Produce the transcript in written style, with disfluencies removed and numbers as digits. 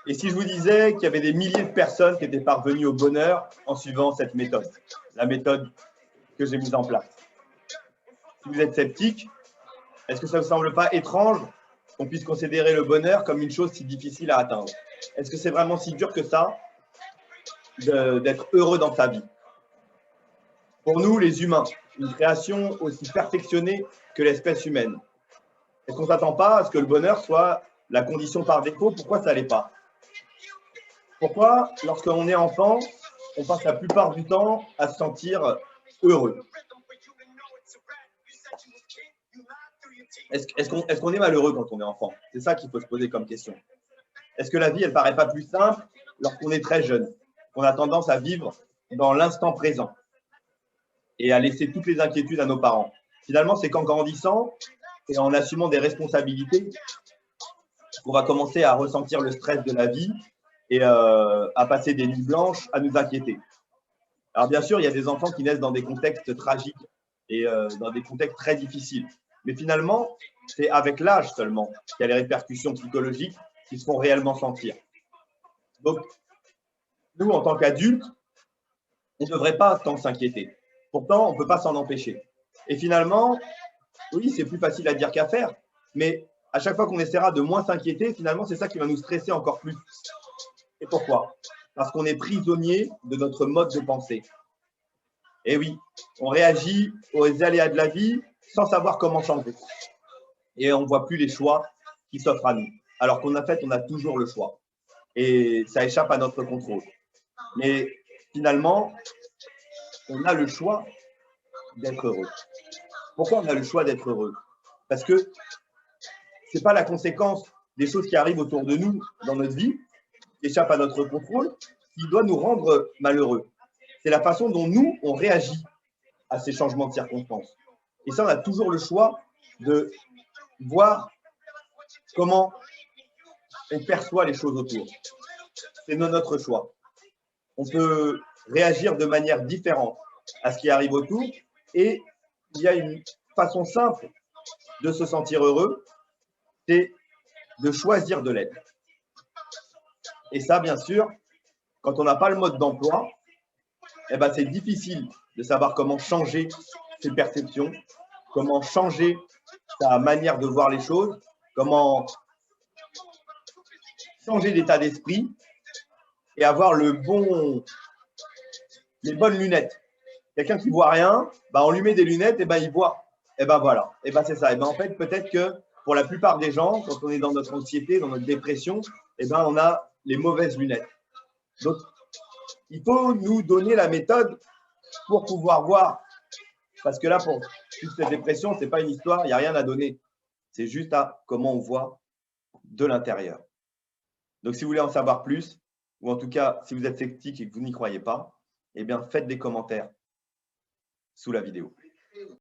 Et si je vous disais qu'il y avait des milliers de personnes qui étaient parvenues au bonheur en suivant cette méthode, la méthode que j'ai mise en place. Si vous êtes sceptique, est-ce que ça ne vous semble pas étrange qu'on puisse considérer le bonheur comme une chose si difficile à atteindre? Est-ce que c'est vraiment si dur que ça d'être heureux dans sa vie? Pour nous, les humains, une création aussi perfectionnée que l'espèce humaine, est-ce qu'on ne s'attend pas à ce que le bonheur soit la condition par défaut? Pourquoi ça ne l'est pas? Pourquoi, lorsqu'on est enfant, on passe la plupart du temps à se sentir heureux? Est-ce qu'on est malheureux quand on est enfant? C'est ça qu'il faut se poser comme question. Est-ce que la vie, elle ne paraît pas plus simple lorsqu'on est très jeune, qu'on a tendance à vivre dans l'instant présent et à laisser toutes les inquiétudes à nos parents? Finalement, c'est qu'en grandissant et en assumant des responsabilités qu'on va commencer à ressentir le stress de la vie et à passer des nuits blanches à nous inquiéter. Alors bien sûr, il y a des enfants qui naissent dans des contextes tragiques et dans des contextes très difficiles. Mais finalement, c'est avec l'âge seulement qu'il y a les répercussions psychologiques qui se font réellement sentir. Donc, nous, en tant qu'adultes, on ne devrait pas tant s'inquiéter. Pourtant, on ne peut pas s'en empêcher. Et finalement, oui, c'est plus facile à dire qu'à faire, mais à chaque fois qu'on essaiera de moins s'inquiéter, finalement, c'est ça qui va nous stresser encore plus. Et pourquoi? Parce qu'on est prisonnier de notre mode de pensée. Et oui, on réagit aux aléas de la vie sans savoir comment changer. Et on ne voit plus les choix qui s'offrent à nous. Alors qu'on a toujours le choix. Et ça échappe à notre contrôle. Mais finalement, on a le choix d'être heureux. Pourquoi on a le choix d'être heureux? Parce que ce n'est pas la conséquence des choses qui arrivent autour de nous dans notre vie, qui échappent à notre contrôle, qui doit nous rendre malheureux. C'est la façon dont nous, on réagit à ces changements de circonstances. Et ça, on a toujours le choix de voir comment on perçoit les choses autour. C'est notre choix. On peut réagir de manière différente à ce qui arrive autour et il y a une façon simple de se sentir heureux, c'est de choisir de l'être. Et ça, bien sûr, quand on n'a pas le mode d'emploi, eh ben, c'est difficile de savoir comment changer ses perceptions, comment changer sa manière de voir les choses, comment changer d'état d'esprit et avoir les bonnes lunettes. Quelqu'un qui ne voit rien, ben on lui met des lunettes et ben il voit. Et ben voilà, et ben c'est ça. Et ben en fait, peut-être que pour la plupart des gens, quand on est dans notre anxiété, dans notre dépression, et ben on a les mauvaises lunettes. Donc, il faut nous donner la méthode pour pouvoir voir. Parce que là, pour toute cette dépression, ce n'est pas une histoire, il n'y a rien à donner. C'est juste à comment on voit de l'intérieur. Donc, si vous voulez en savoir plus, ou en tout cas, si vous êtes sceptique et que vous n'y croyez pas, eh bien, faites des commentaires sous la vidéo.